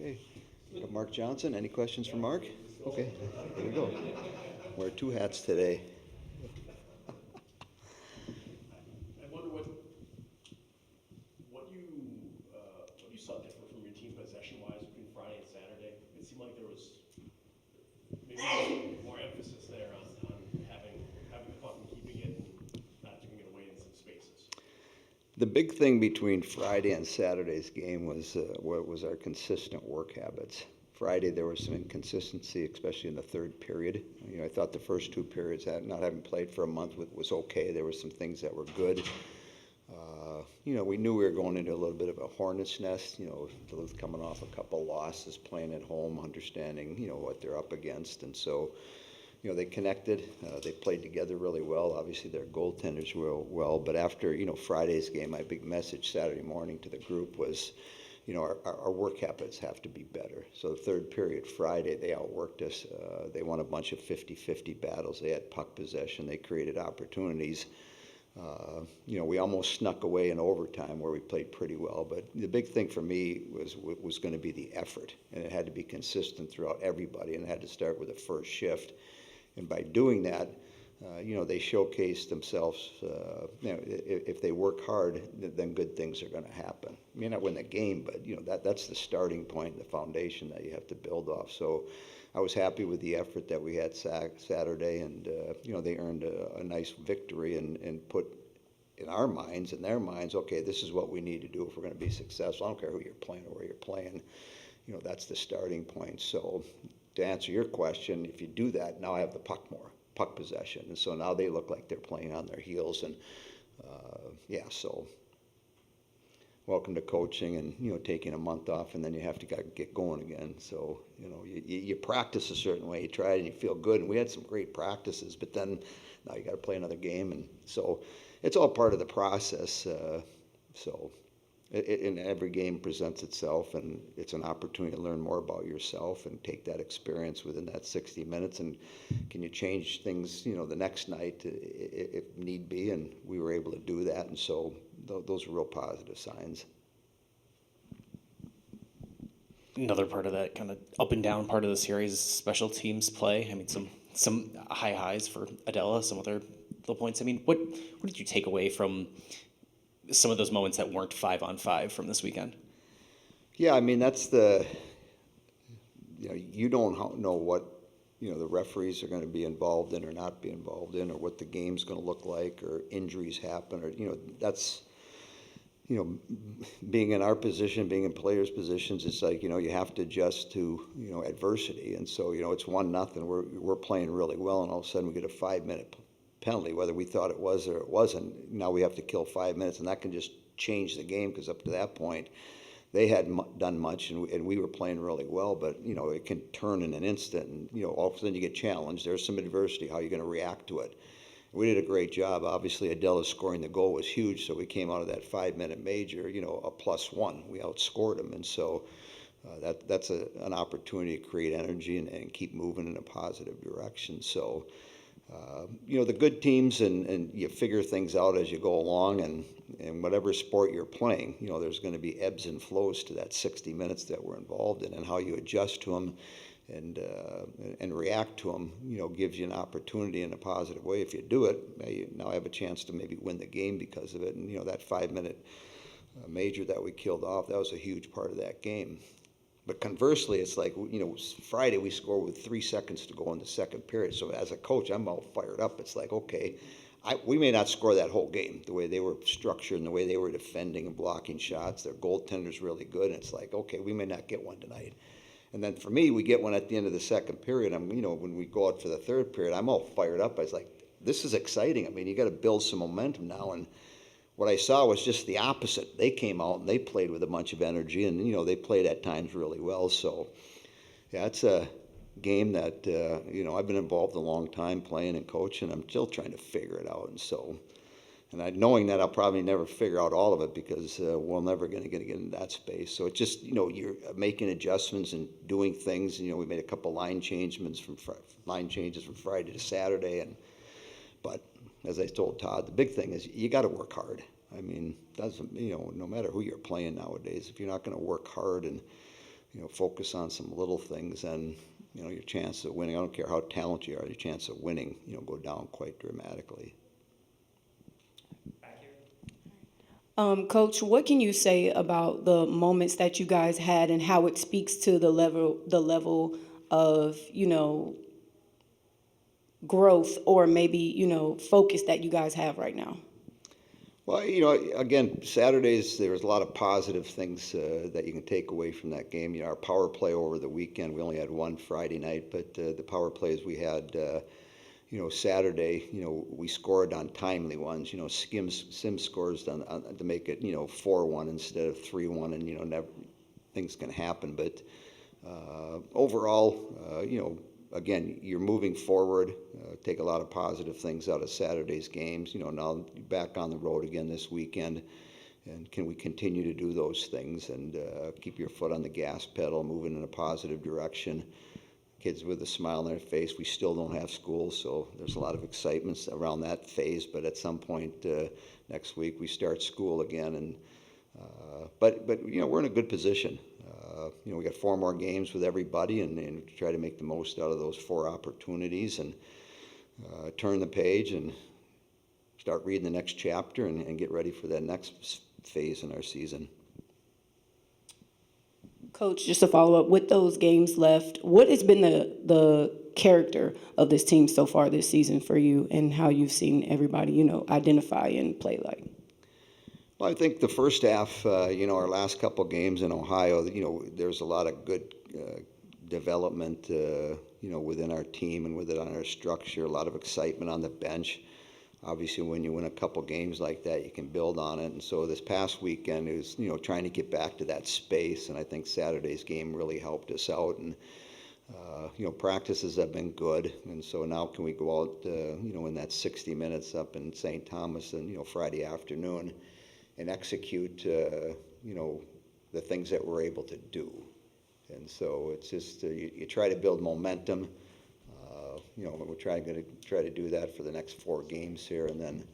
Okay, got Mark Johnson. Any questions for Mark? Okay, here we go. Wear two hats today. I wonder what you saw different from your team possession-wise between Friday and Saturday. It seemed like there was maybe more emphasis there on having the puck and keeping it and not giving it away in some spaces. The big thing between Friday and Saturday's game was what was our consistent work habits. Friday there was some inconsistency, especially in the third period. I thought the first two periods, not having played for a month, was okay. There were some things that were good. We knew we were going into a little bit of a hornet's nest. Duluth coming off a couple losses, playing at home, understanding what they're up against, and so. They connected. They played together really well. Obviously, their goaltenders were well. But after, Friday's game, my big message Saturday morning to the group was, our work habits have to be better. So the third period Friday, they outworked us. They won a bunch of 50-50 battles. They had puck possession. They created opportunities. We almost snuck away in overtime where we played pretty well. But the big thing for me was going to be the effort. And it had to be consistent throughout everybody. And it had to start with the first shift. And by doing that, they showcased themselves. If they work hard, then good things are going to happen. You may not win the game, but that's the starting point, the foundation that you have to build off. So I was happy with the effort that we had Saturday, and they earned a nice victory and put in our minds, in their minds, okay, this is what we need to do if we're going to be successful. I don't care who you're playing or where you're playing. That's the starting point. So to answer your question, if you do that, now I have the puck possession. And so now they look like they're playing on their heels. And, so welcome to coaching and, taking a month off, and then you have to get going again. So, you practice a certain way. You try it and you feel good. And we had some great practices, but then now you got to play another game. And so it's all part of the process. And every game presents itself, and it's an opportunity to learn more about yourself and take that experience within that 60 minutes. And can you change things, the next night if need be? And we were able to do that, and so those are real positive signs. Another part of that kind of up and down part of the series is special teams play. I mean, some high highs for Adela, some other low points. I mean, what did you take away from some of those moments that weren't 5-on-5 from this weekend? Yeah, I mean, that's you don't know what, the referees are going to be involved in or not be involved in, or what the game's going to look like, or injuries happen, or, that's, being in our position, being in players' positions, it's like, you have to adjust to, adversity. And so, it's 1-0. We're playing really well, and all of a sudden we get a 5-minute penalty, whether we thought it was or it wasn't. Now we have to kill 5 minutes, and that can just change the game, because up to that point they hadn't done much, and we were playing really well. But it can turn in an instant, and all of a sudden you get challenged. There's some adversity. How are you going to react to it? We did a great job. Obviously, Adela scoring the goal was huge, so we came out of that 5-minute major, a +1. We outscored them, and so that's an opportunity to create energy and keep moving in a positive direction. So the good teams, and you figure things out as you go along, and whatever sport you're playing, there's going to be ebbs and flows to that 60 minutes that we're involved in, and how you adjust to them and react to them, gives you an opportunity in a positive way. If you do it, you now have a chance to maybe win the game because of it. And that 5-minute major that we killed off, that was a huge part of that game. But conversely, it's like, Friday we scored with 3 seconds to go in the second period. So as a coach, I'm all fired up. It's like, okay, we may not score that whole game, the way they were structured and the way they were defending and blocking shots. Their goaltender's really good. And it's like, okay, we may not get one tonight. And then for me, we get one at the end of the second period. When we go out for the third period, I'm all fired up. I was like, this is exciting. I mean, you got to build some momentum now. And what I saw was just the opposite. They came out and they played with a bunch of energy, and they played at times really well. So, yeah, it's a game that I've been involved a long time playing and coaching. I'm still trying to figure it out, knowing that I'll probably never figure out all of it, because we're never going to get in that space. So it's just you're making adjustments and doing things. We made a couple line changes from Friday to Saturday, but as I told Todd, the big thing is you got to work hard. I mean, no matter who you're playing nowadays, if you're not going to work hard and focus on some little things, and your chances of winning, I don't care how talented you are, your chance of winning, go down quite dramatically. Coach, what can you say about the moments that you guys had and how it speaks to the level of, growth or maybe, focus that you guys have right now? Well, again, Saturdays, there was a lot of positive things that you can take away from that game. Our power play over the weekend, we only had one Friday night, but the power plays we had, Saturday, we scored on timely ones. Sims scores to make it, 4-1 instead of 3-1, and, never, things can happen. But overall, again, you're moving forward. Take a lot of positive things out of Saturday's games. Now back on the road again this weekend, and can we continue to do those things and keep your foot on the gas pedal, moving in a positive direction? Kids with a smile on their face. We still don't have school, so there's a lot of excitement around that phase. But at some point next week, we start school again, and but we're in a good position. We got 4 more games with everybody, and try to make the most out of those 4 opportunities, and turn the page and start reading the next chapter, and get ready for that next phase in our season. Coach, just to follow up, with those games left, what has been the character of this team so far this season for you, and how you've seen everybody, identify and play like? Well, I think the first half, our last couple games in Ohio, there's a lot of good development, within our team and within our structure, a lot of excitement on the bench. Obviously, when you win a couple games like that, you can build on it. And so this past weekend is, trying to get back to that space. And I think Saturday's game really helped us out. And, practices have been good. And so now can we go out, in that 60 minutes up in St. Thomas and, Friday afternoon and execute, the things that we're able to do. And so it's just, you try to build momentum. We're trying to try to do that for the next 4 games here, and then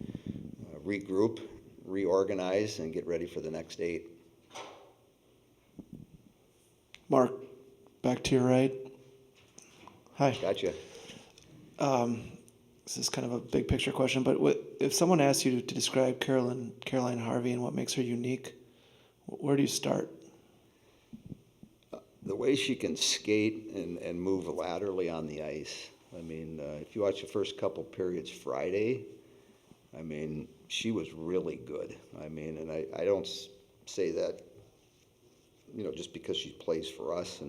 regroup, reorganize, and get ready for the next 8. Mark, back to your right. Hi. Gotcha. This is kind of a big picture question, but if someone asked you to describe Caroline Harvey and what makes her unique, where do you start? The way she can skate and move laterally on the ice. I mean, if you watch the first couple periods Friday, I mean, she was really good. I mean, and I don't say that, just because she plays for us,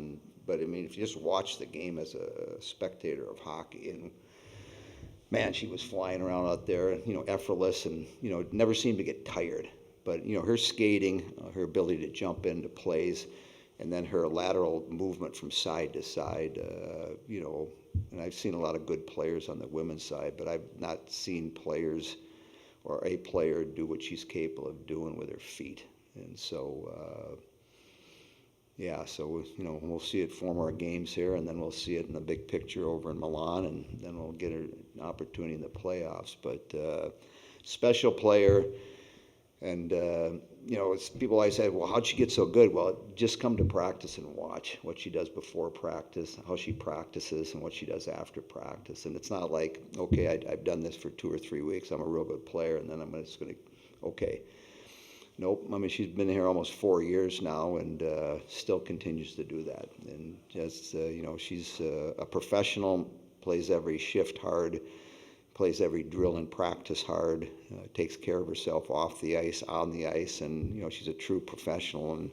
but I mean, if you just watch the game as a spectator of hockey, and man, she was flying around out there, effortless, and never seemed to get tired. But her skating, her ability to jump into plays, and then her lateral movement from side to side, and I've seen a lot of good players on the women's side, but I've not seen players or a player do what she's capable of doing with her feet. And so, we'll see it 4 more games here, and then we'll see it in the big picture over in Milan, and then we'll get an opportunity in the playoffs. But special player. And, people always say, well, how'd she get so good? Well, just come to practice and watch what she does before practice, how she practices, and what she does after practice. And it's not like, okay, I've done this for 2 or 3 weeks, I'm a real good player, and then I'm just going to, okay. Nope, I mean, she's been here almost 4 years now, and still continues to do that. And just, she's a professional, plays every shift hard, plays every drill and practice hard, takes care of herself off the ice, on the ice, and she's a true professional. And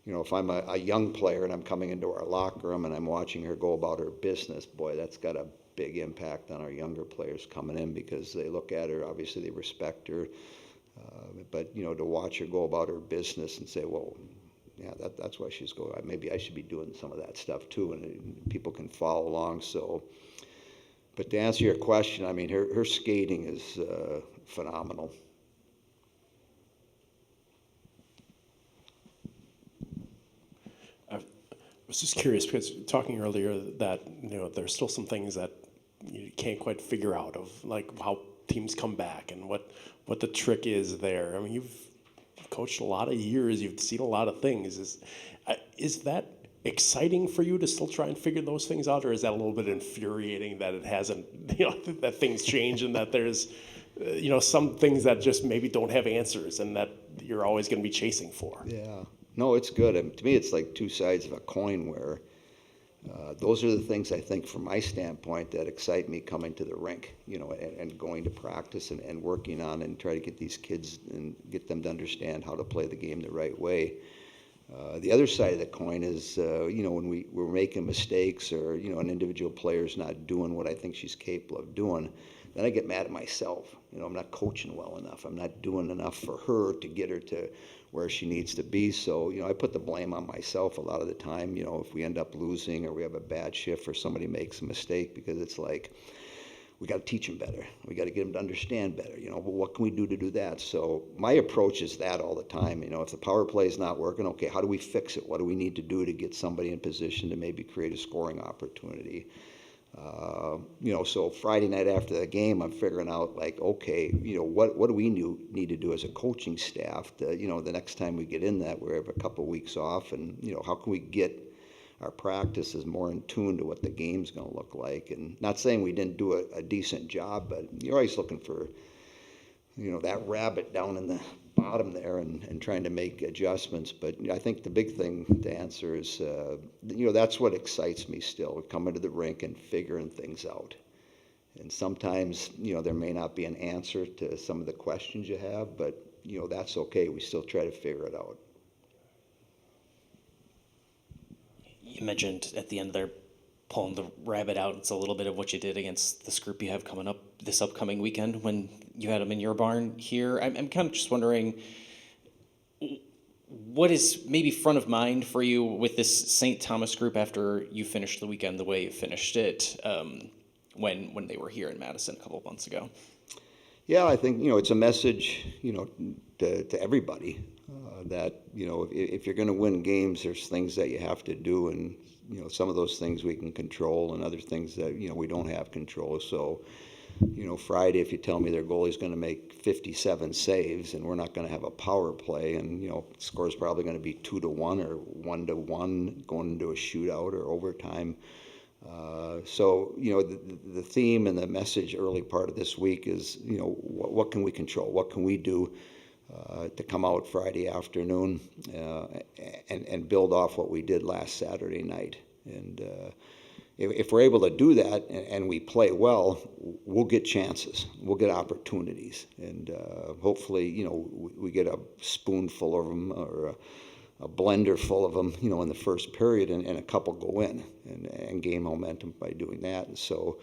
if I'm a young player and I'm coming into our locker room and I'm watching her go about her business, boy, that's got a big impact on our younger players coming in, because they look at her, obviously they respect her, but to watch her go about her business and say, well, yeah, that's why she's going. Maybe I should be doing some of that stuff too, and people can follow along. So. But to answer your question, I mean, her skating is phenomenal. I was just curious, because talking earlier that there's still some things that you can't quite figure out, of like how teams come back and what the trick is there. I mean, you've coached a lot of years, you've seen a lot of things. Is exciting for you to still try and figure those things out, or is that a little bit infuriating that it hasn't, that things change and that there's, some things that just maybe don't have answers and that you're always going to be chasing for? Yeah. No, it's good. To me, it's like two sides of a coin where those are the things I think from my standpoint that excite me coming to the rink, and going to practice and working on and try to get these kids and get them to understand how to play the game the right way. The other side of the coin is, when we're making mistakes or, an individual player's not doing what I think she's capable of doing, then I get mad at myself. I'm not coaching well enough. I'm not doing enough for her to get her to where she needs to be. So, I put the blame on myself a lot of the time, if we end up losing or we have a bad shift or somebody makes a mistake, because it's like, we got to teach them better. We got to get them to understand better, but what can we do to do that? So my approach is that all the time. If the power play is not working, okay, how do we fix it? What do we need to do to get somebody in position to maybe create a scoring opportunity? So Friday night after the game, I'm figuring out like, okay, what do we need to do as a coaching staff to, the next time we get in that, we have a couple of weeks off, and, how can we get our practices more in tune to what the game's going to look like? And not saying we didn't do a decent job, but you're always looking for, that rabbit down in the bottom there and trying to make adjustments. But I think the big thing to answer is, that's what excites me still, coming to the rink and figuring things out. And sometimes, there may not be an answer to some of the questions you have, but, that's okay. We still try to figure it out. You mentioned at the end there pulling the rabbit out. It's a little bit of what you did against this group you have coming up this upcoming weekend when you had them in your barn here. I'm kind of just wondering, what is maybe front of mind for you with this St. Thomas group after you finished the weekend the way you finished it, when they were here in Madison a couple of months ago? Yeah, I think, it's a message, to everybody, that, if you're going to win games, there's things that you have to do, and, some of those things we can control and other things that, we don't have control. So, Friday, if you tell me their goalie's going to make 57 saves and we're not going to have a power play, and, score's probably going to be 2-1 or 1-1 going into a shootout or overtime. So, the theme and the message early part of this week is, what can we control? What can we do to come out Friday afternoon and build off what we did last Saturday night? And if we're able to do that and we play well, we'll get chances. We'll get opportunities. And hopefully, we get a spoonful of them or a blender full of them, in the first period, and a couple go in and gain momentum by doing that. And so,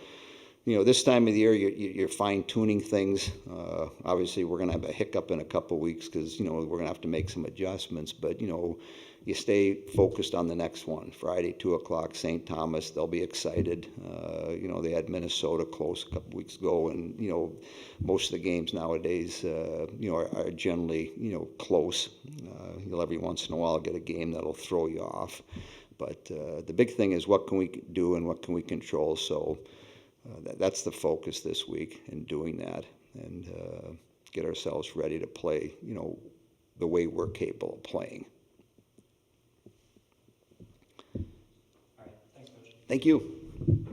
this time of the year, you're fine-tuning things. Obviously, we're going to have a hiccup in a couple weeks because, we're going to have to make some adjustments. But, you stay focused on the next one. Friday, 2 o'clock, St. Thomas, they'll be excited. They had Minnesota close a couple weeks ago. And, most of the games nowadays, are generally, close. You'll every once in a while get a game that'll throw you off. But the big thing is what can we do and what can we control? So that's the focus this week in doing that, and get ourselves ready to play, the way we're capable of playing. All right, thanks, Coach. Thank you.